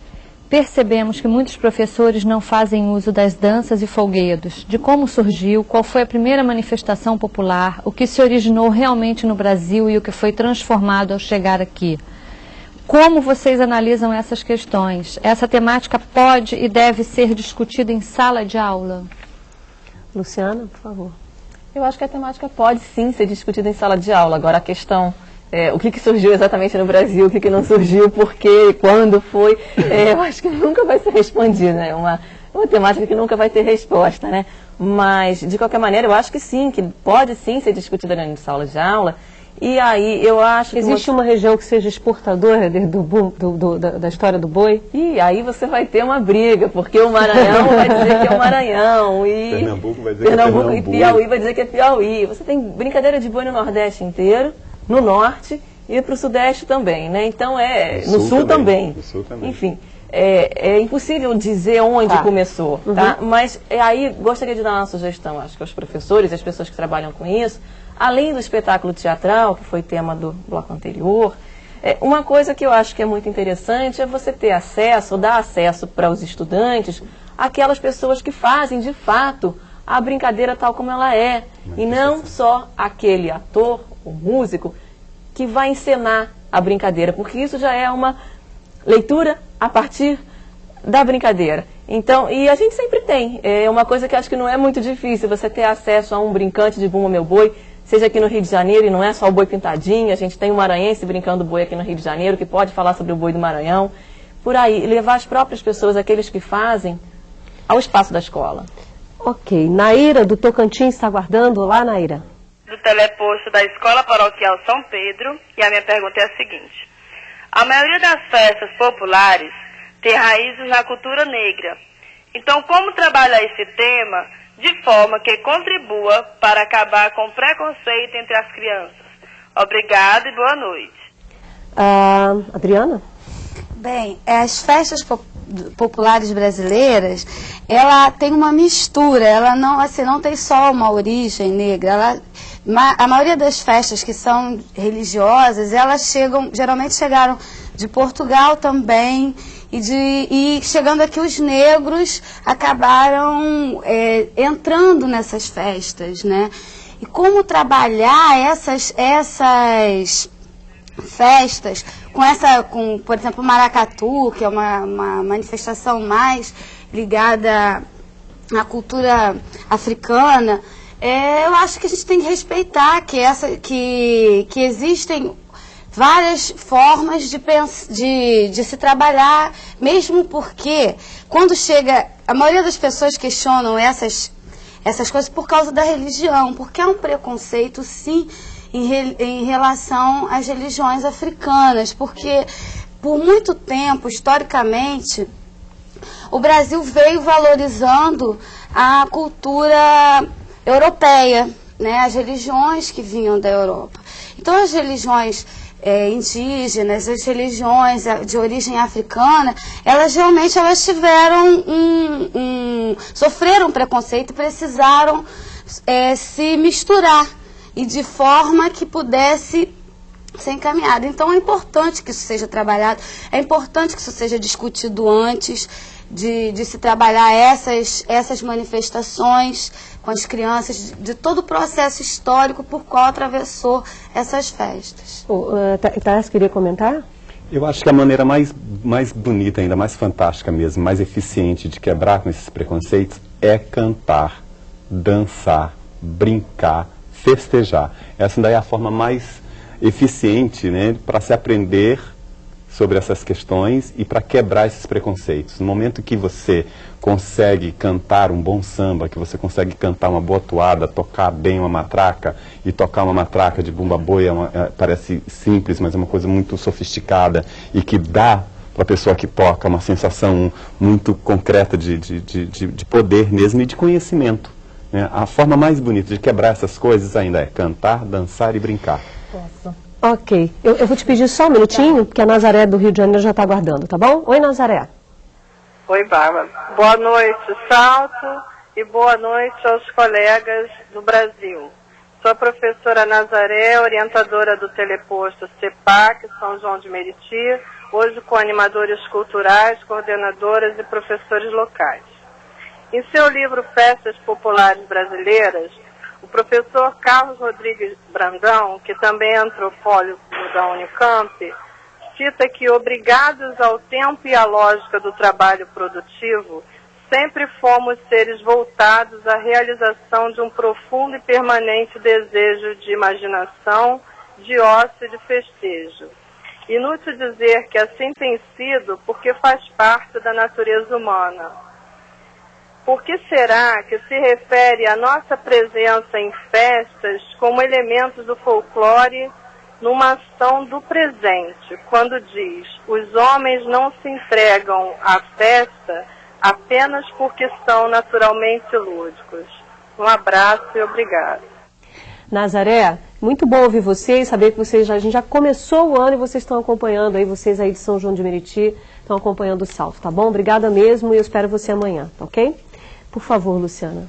Percebemos que muitos professores não fazem uso das danças e folguedos, de como surgiu, qual foi a primeira manifestação popular, o que se originou realmente no Brasil e o que foi transformado ao chegar aqui. Como vocês analisam essas questões? Essa temática pode e deve ser discutida em sala de aula? Luciana, por favor. Eu acho que a temática pode sim ser discutida em sala de aula. Agora a questão, o que surgiu exatamente no Brasil, o que não surgiu, por quê, quando foi, eu acho que nunca vai ser respondida, né? Uma temática que nunca vai ter resposta, né? Mas, de qualquer maneira, eu acho que sim, que pode sim ser discutida em sala de aula. E aí, eu acho que... Existe uma região que seja exportadora da história do boi? E aí você vai ter uma briga, porque o Maranhão vai dizer que é o Maranhão, e Pernambuco vai dizer que é Pernambuco, e Piauí vai dizer que é Piauí. Você tem brincadeira de boi no Nordeste inteiro, no Norte e para o Sudeste também, né? Então, no Sul também. No Sul também. Enfim, é impossível dizer onde começou, tá? Mas aí, gostaria de dar uma sugestão, acho que aos professores e às pessoas que trabalham com isso. Além do espetáculo teatral, que foi tema do bloco anterior, uma coisa que eu acho que é muito interessante é você ter acesso, ou dar acesso para os estudantes, àquelas pessoas que fazem, de fato, a brincadeira tal como ela é. E não só aquele ator, ou músico, que vai encenar a brincadeira, porque isso já é uma leitura a partir da brincadeira. Então, e a gente sempre tem. É uma coisa que acho que não é muito difícil, você ter acesso a um brincante de Bumba Meu Boi, seja aqui no Rio de Janeiro, e não é só o boi pintadinho, a gente tem um maranhense brincando boi aqui no Rio de Janeiro, que pode falar sobre o boi do Maranhão. Por aí, levar as próprias pessoas, aqueles que fazem, ao espaço da escola. Ok. Naira, do Tocantins, está aguardando. Olá, Naira. Do teleposto da Escola Paroquial São Pedro, e a minha pergunta é a seguinte. A maioria das festas populares tem raízes na cultura negra. Então, como trabalhar esse tema de forma que contribua para acabar com o preconceito entre as crianças? Obrigada e boa noite. Adriana? Bem, as festas populares brasileiras, ela tem uma mistura, ela não, assim, não tem só uma origem negra, a maioria das festas que são religiosas, elas geralmente chegaram de Portugal também, e chegando aqui os negros acabaram entrando nessas festas, né? E como trabalhar essas festas com, por exemplo, o maracatu, que é uma manifestação mais ligada à cultura africana, eu acho que a gente tem que respeitar que existem várias formas de se trabalhar, mesmo porque quando chega, a maioria das pessoas questionam essas coisas por causa da religião, porque há um preconceito, sim, em relação às religiões africanas, porque por muito tempo, historicamente, o Brasil veio valorizando a cultura europeia, né, as religiões que vinham da Europa. Então as religiões indígenas, as religiões de origem africana, elas realmente tiveram sofreram preconceito e precisaram se misturar, e de forma que pudesse ser encaminhado. Então é importante que isso seja trabalhado, é importante que isso seja discutido antes de se trabalhar essas manifestações com as crianças, de todo o processo histórico por qual atravessou essas festas. Thaís, queria comentar? Eu acho que a maneira mais bonita, ainda mais fantástica mesmo, mais eficiente de quebrar com esses preconceitos é cantar, dançar, brincar, festejar. Essa daí é a forma mais eficiente, né, para se aprender sobre essas questões e para quebrar esses preconceitos. No momento que você consegue cantar um bom samba, que você consegue cantar uma boa toada, tocar bem uma matraca, e tocar uma matraca de bumba boi parece simples, mas é uma coisa muito sofisticada e que dá para a pessoa que toca uma sensação muito concreta de poder mesmo e de conhecimento. A forma mais bonita de quebrar essas coisas ainda é cantar, dançar e brincar. Posso. Ok. Eu vou te pedir só um minutinho, porque a Nazaré do Rio de Janeiro já está aguardando, tá bom? Oi, Nazaré. Oi, Bárbara. Boa noite, Salto, e boa noite aos colegas do Brasil. Sou a professora Nazaré, orientadora do teleposto CEPAC, São João de Meriti, hoje com animadores culturais, coordenadoras e professores locais. Em seu livro Festas Populares Brasileiras, o professor Carlos Rodrigues Brandão, que também é antropólogo da Unicamp, cita que, obrigados ao tempo e à lógica do trabalho produtivo, sempre fomos seres voltados à realização de um profundo e permanente desejo de imaginação, de ócio e de festejo. Inútil dizer que assim tem sido porque faz parte da natureza humana. Por que será que se refere à nossa presença em festas como elementos do folclore numa ação do presente, quando diz: os homens não se entregam à festa apenas porque são naturalmente lúdicos? Um abraço e obrigada. Nazaré, muito bom ouvir vocês, saber que a gente já começou o ano e vocês estão acompanhando aí, vocês aí de São João de Meriti, estão acompanhando o Salto, tá bom? Obrigada mesmo e eu espero você amanhã, tá ok? Por favor, Luciana.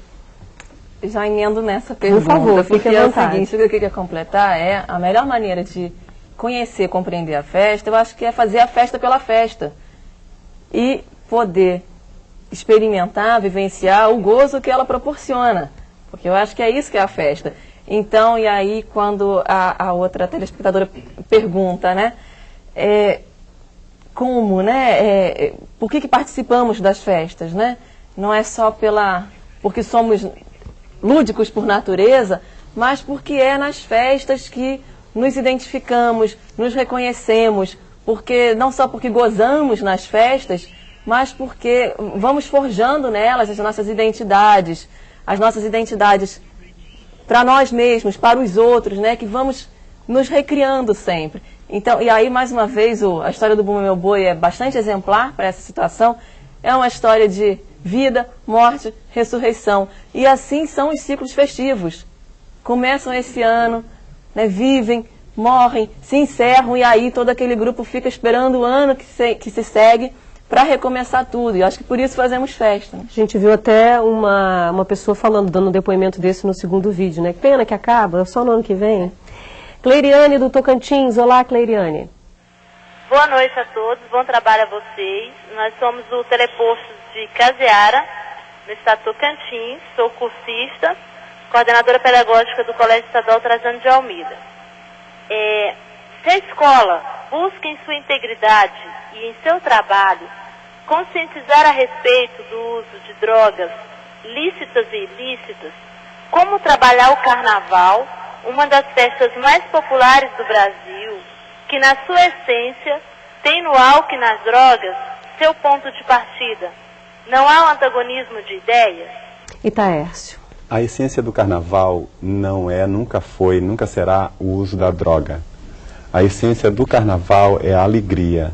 Já emendo nessa pergunta, por favor, porque fique à é o vontade. seguinte, o que eu queria completar é a melhor maneira de conhecer, compreender a festa, eu acho que é fazer a festa pela festa e poder experimentar, vivenciar o gozo que ela proporciona, porque eu acho que é isso que é a festa. Então, e aí quando a outra telespectadora pergunta, né, como, né, por que participamos das festas, né? Não é só porque somos lúdicos por natureza, mas porque é nas festas que nos identificamos, nos reconhecemos, não só porque gozamos nas festas, mas porque vamos forjando nelas as nossas identidades para nós mesmos, para os outros, né? Que vamos nos recriando sempre. Então, e aí, mais uma vez, a história do Bumba Meu Boi é bastante exemplar para essa situação. É uma história de vida, morte, ressurreição. E assim são os ciclos festivos. Começam esse ano, né, vivem, morrem, se encerram, e aí todo aquele grupo fica esperando o ano que se segue para recomeçar tudo. E acho que por isso fazemos festa. A gente viu até uma pessoa dando um depoimento desse no segundo vídeo, né? Que pena que acaba, só no ano que vem. Cleiriane do Tocantins. Olá, Cleiriane. Boa noite a todos, bom trabalho a vocês. Nós somos o Teleposto de Caseara, no estado de Tocantins. Sou cursista, coordenadora pedagógica do Colégio Estadual Trajano de Almeida. Se a escola busca em sua integridade e em seu trabalho conscientizar a respeito do uso de drogas lícitas e ilícitas, como trabalhar o carnaval, uma das festas mais populares do Brasil, que na sua essência tem no álcool e nas drogas seu ponto de partida. Não há um antagonismo de ideias? Itaércio. A essência do carnaval não é, nunca foi, nunca será o uso da droga. A essência do carnaval é a alegria,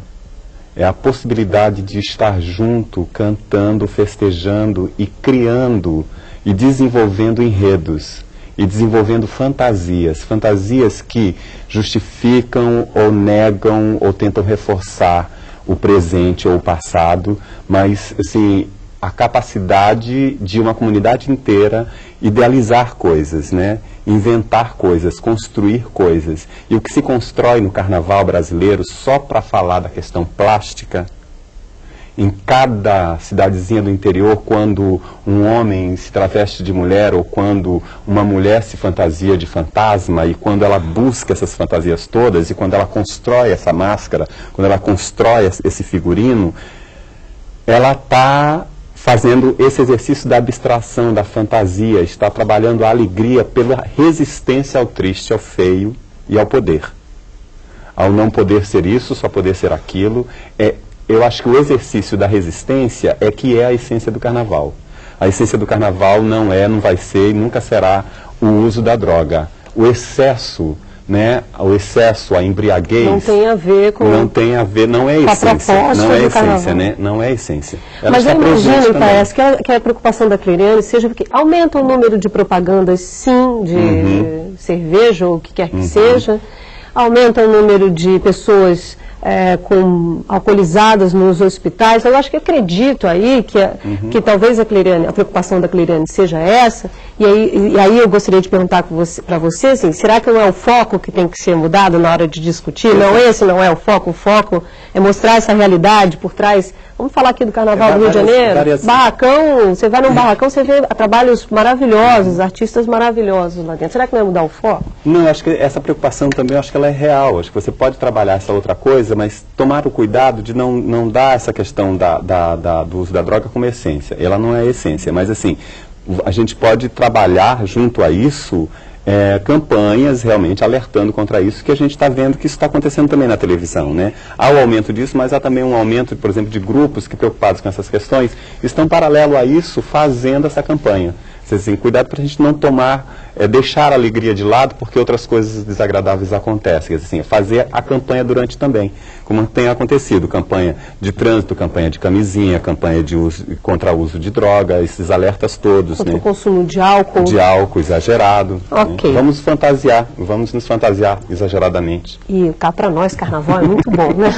é a possibilidade de estar junto, cantando, festejando e criando e desenvolvendo enredos. E desenvolvendo fantasias que justificam ou negam ou tentam reforçar o presente ou o passado, mas assim, a capacidade de uma comunidade inteira idealizar coisas, né? Inventar coisas, construir coisas. E o que se constrói no carnaval brasileiro, só para falar da questão plástica, em cada cidadezinha do interior, quando um homem se traveste de mulher ou quando uma mulher se fantasia de fantasma, e quando ela busca essas fantasias todas, e quando ela constrói essa máscara, quando ela constrói esse figurino, ela está fazendo esse exercício da abstração, da fantasia, está trabalhando a alegria pela resistência ao triste, ao feio e ao poder. Ao não poder ser isso, só poder ser aquilo, eu acho que o exercício da resistência é que é a essência do carnaval. A essência do carnaval não vai ser e nunca será o uso da droga. O excesso, né? O excesso, a embriaguez... Não tem a ver com... Não tem a ver, não é essência. Não é essência, né? Não é essência. Mas eu imagino, Itaés, que a preocupação da Cleiriane seja porque aumenta o número de propagandas, sim, de cerveja ou o que quer que seja, aumenta o número de pessoas... alcoolizadas nos hospitais. Eu acho que acredito aí que talvez a preocupação da Cleiriane seja essa, e aí eu gostaria de perguntar para você, assim, será que não é o foco que tem que ser mudado na hora de discutir? Não, esse não é o foco é mostrar essa realidade por trás. Vamos falar aqui do Carnaval do Rio de Janeiro. Barracão, você vai num barracão, você vê trabalhos maravilhosos, artistas maravilhosos lá dentro. Será que não é mudar o foco? Não, eu acho que essa preocupação também, eu acho que ela é real. Acho que você pode trabalhar essa outra coisa, mas tomar o cuidado de não dar essa questão do uso da droga como essência. Ela não é essência, mas assim, a gente pode trabalhar junto a isso campanhas realmente alertando contra isso, que a gente está vendo que isso está acontecendo também na televisão, né? Há o aumento disso, mas há também um aumento, por exemplo, de grupos que, preocupados com essas questões, estão paralelo a isso fazendo essa campanha. Assim, cuidado para a gente não deixar a alegria de lado, porque outras coisas desagradáveis acontecem. Assim, fazer a campanha durante também, como tem acontecido, campanha de trânsito, campanha de camisinha, campanha contra o uso de droga, esses alertas todos. Contra o consumo de álcool. De álcool exagerado. Ok. Né? Vamos nos fantasiar exageradamente. E cá para nós, carnaval é muito bom, né?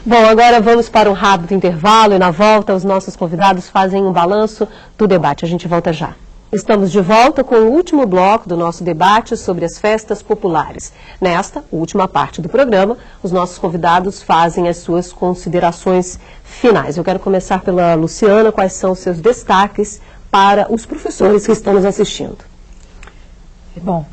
Bom, agora vamos para um rápido intervalo e na volta os nossos convidados fazem um balanço do debate. A gente volta já. Estamos de volta com o último bloco do nosso debate sobre as festas populares. Nesta última parte do programa, os nossos convidados fazem as suas considerações finais. Eu quero começar pela Luciana. Quais são os seus destaques para os professores que estão nos assistindo? Bom,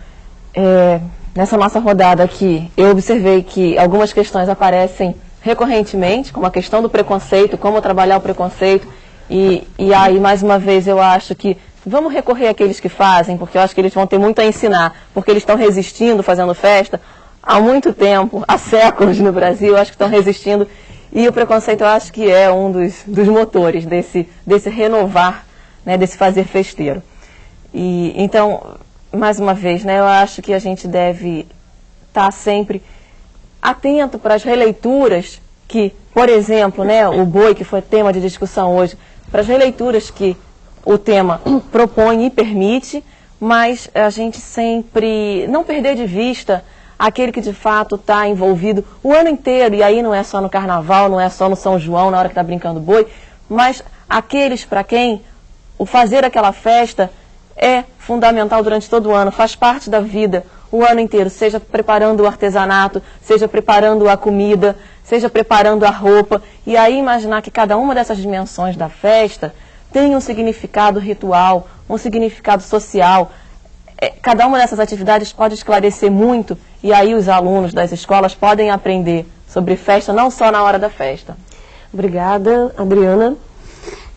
nessa nossa rodada aqui, eu observei que algumas questões aparecem recorrentemente, como a questão do preconceito, como trabalhar o preconceito. E aí, mais uma vez, eu acho que vamos recorrer àqueles que fazem, porque eu acho que eles vão ter muito a ensinar, porque eles estão resistindo, fazendo festa há muito tempo, há séculos no Brasil, eu acho que estão resistindo. E o preconceito, eu acho que é um dos motores desse renovar, né, desse fazer festeiro. E então, mais uma vez, né, eu acho que a gente deve estar sempre atento para as releituras que, por exemplo, né, o boi, que foi tema de discussão hoje, para as releituras que o tema propõe e permite, mas a gente sempre não perder de vista aquele que de fato está envolvido o ano inteiro, e aí não é só no Carnaval, não é só no São João, na hora que está brincando boi, mas aqueles para quem o fazer aquela festa é fundamental durante todo o ano, faz parte da vida o ano inteiro, seja preparando o artesanato, seja preparando a comida, seja preparando a roupa, e aí imaginar que cada uma dessas dimensões da festa tem um significado ritual, um significado social. Cada uma dessas atividades pode esclarecer muito, e aí os alunos das escolas podem aprender sobre festa, não só na hora da festa. Obrigada. Adriana?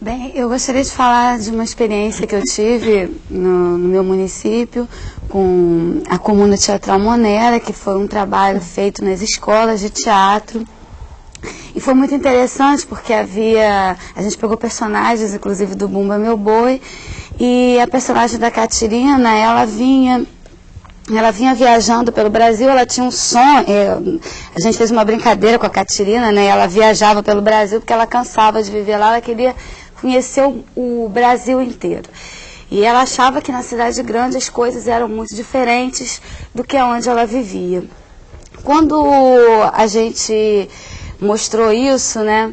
Bem, eu gostaria de falar de uma experiência que eu tive no meu município com a Comuna Teatral Monera, que foi um trabalho feito nas escolas de teatro. E foi muito interessante porque a gente pegou personagens, inclusive do Bumba Meu Boi, e a personagem da Catirina, ela vinha viajando pelo Brasil, ela tinha um sonho, a gente fez uma brincadeira com a Catirina, né? Ela viajava pelo Brasil porque ela cansava de viver lá, ela queria conhecer o Brasil inteiro. E ela achava que na cidade grande as coisas eram muito diferentes do que onde ela vivia. Quando a gente mostrou isso, né?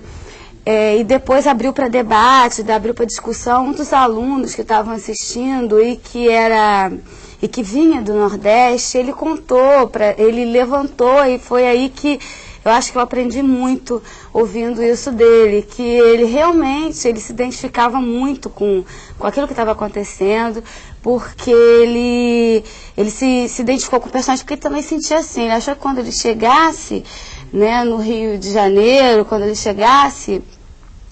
E depois abriu para debate, abriu para discussão, um dos alunos que estavam assistindo e que vinha do Nordeste, ele contou, ele levantou, e foi aí que eu acho que eu aprendi muito ouvindo isso dele, que ele realmente se identificava muito com aquilo que estava acontecendo, porque ele se identificou com o personagem, porque ele também sentia assim, ele achou que quando ele chegasse, né, no Rio de Janeiro, quando ele chegasse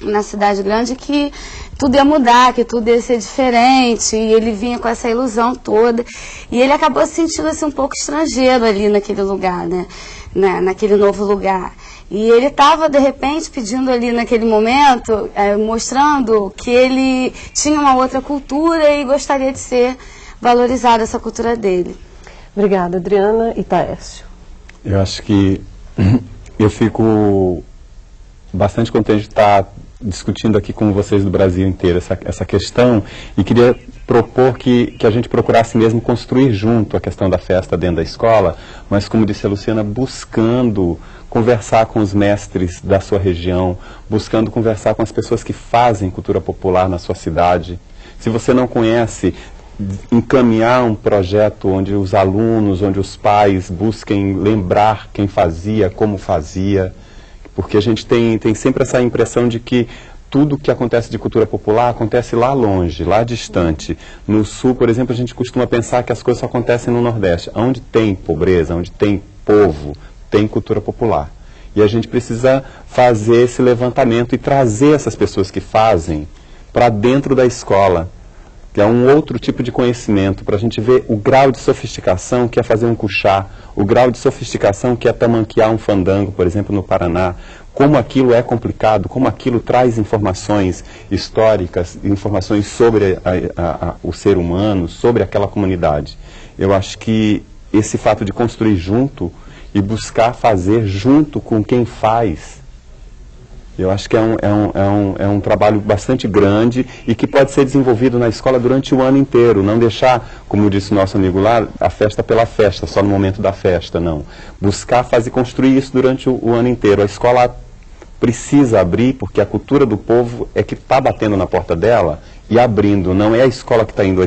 na cidade grande, que tudo ia mudar, que tudo ia ser diferente, e ele vinha com essa ilusão toda, e ele acabou se sentindo assim, um pouco estrangeiro ali naquele lugar, né, naquele novo lugar. E ele estava, de repente, pedindo ali naquele momento, mostrando que ele tinha uma outra cultura e gostaria de ser valorizada essa cultura dele. Obrigada, Adriana. E Taércio? Eu acho que eu fico bastante contente de estar discutindo aqui com vocês do Brasil inteiro essa questão, e queria propor que a gente procurasse mesmo construir junto a questão da festa dentro da escola, mas, como disse a Luciana, buscando conversar com os mestres da sua região, buscando conversar com as pessoas que fazem cultura popular na sua cidade. Se você não conhece, encaminhar um projeto onde os alunos, onde os pais busquem lembrar quem fazia, como fazia, porque a gente tem sempre essa impressão de que tudo que acontece de cultura popular acontece lá longe, lá distante. No Sul, por exemplo, a gente costuma pensar que as coisas só acontecem no Nordeste. Onde tem pobreza, onde tem povo, tem cultura popular. E a gente precisa fazer esse levantamento e trazer essas pessoas que fazem para dentro da escola, que é um outro tipo de conhecimento, para a gente ver o grau de sofisticação que é fazer um cuchá, o grau de sofisticação que é tamanquear um fandango, por exemplo, no Paraná, como aquilo é complicado, como aquilo traz informações históricas, informações sobre o ser humano, sobre aquela comunidade. Eu acho que esse fato de construir junto e buscar fazer junto com quem faz, eu acho que é um trabalho bastante grande e que pode ser desenvolvido na escola durante o ano inteiro. Não deixar, como disse o nosso amigo lá, a festa pela festa, só no momento da festa, não. Buscar construir isso durante o ano inteiro. A escola precisa abrir, porque a cultura do povo é que está batendo na porta dela e abrindo. Não é a escola que está indo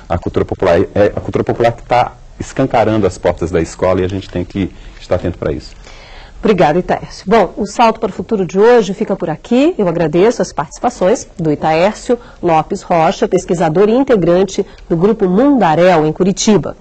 à cultura popular, é a cultura popular que está escancarando as portas da escola, e a gente tem que estar atento para isso. Obrigada, Itaércio. Bom, o Salto para o Futuro de hoje fica por aqui. Eu agradeço as participações do Itaércio Lopes Rocha, pesquisador e integrante do Grupo Mundaréu, em Curitiba,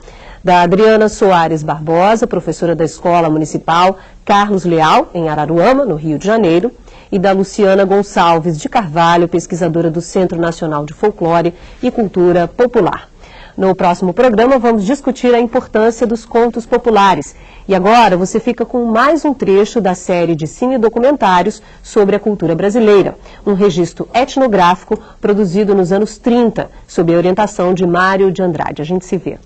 da Adriana Soares Barbosa, professora da Escola Municipal Carlos Leal, em Araruama, no Rio de Janeiro, e da Luciana Gonçalves de Carvalho, pesquisadora do Centro Nacional de Folclore e Cultura Popular. No próximo programa, vamos discutir a importância dos contos populares. E agora você fica com mais um trecho da série de cine-documentários sobre a cultura brasileira. Um registro etnográfico produzido nos anos 30, sob a orientação de Mário de Andrade. A gente se vê.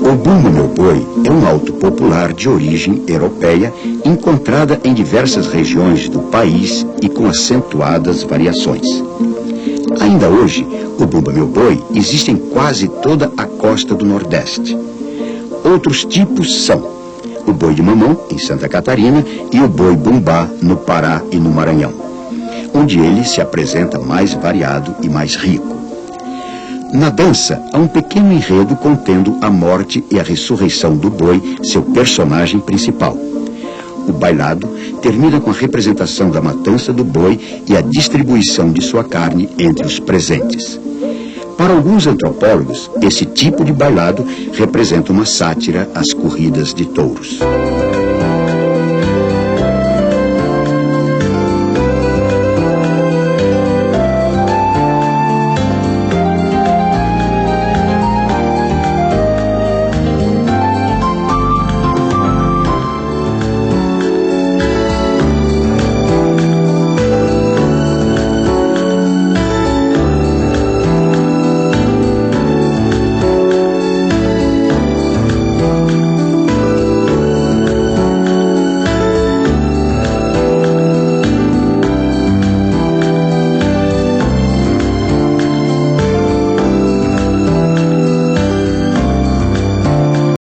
O Bumba Meu Boi é um alto popular de origem europeia, encontrada em diversas regiões do país e com acentuadas variações. Ainda hoje, o Bumba Meu Boi existe em quase toda a costa do Nordeste. Outros tipos são o boi de mamão, em Santa Catarina, e o boi bumbá, no Pará e no Maranhão, onde ele se apresenta mais variado e mais rico. Na dança, há um pequeno enredo contendo a morte e a ressurreição do boi, seu personagem principal. O bailado termina com a representação da matança do boi e a distribuição de sua carne entre os presentes. Para alguns antropólogos, esse tipo de bailado representa uma sátira às corridas de touros.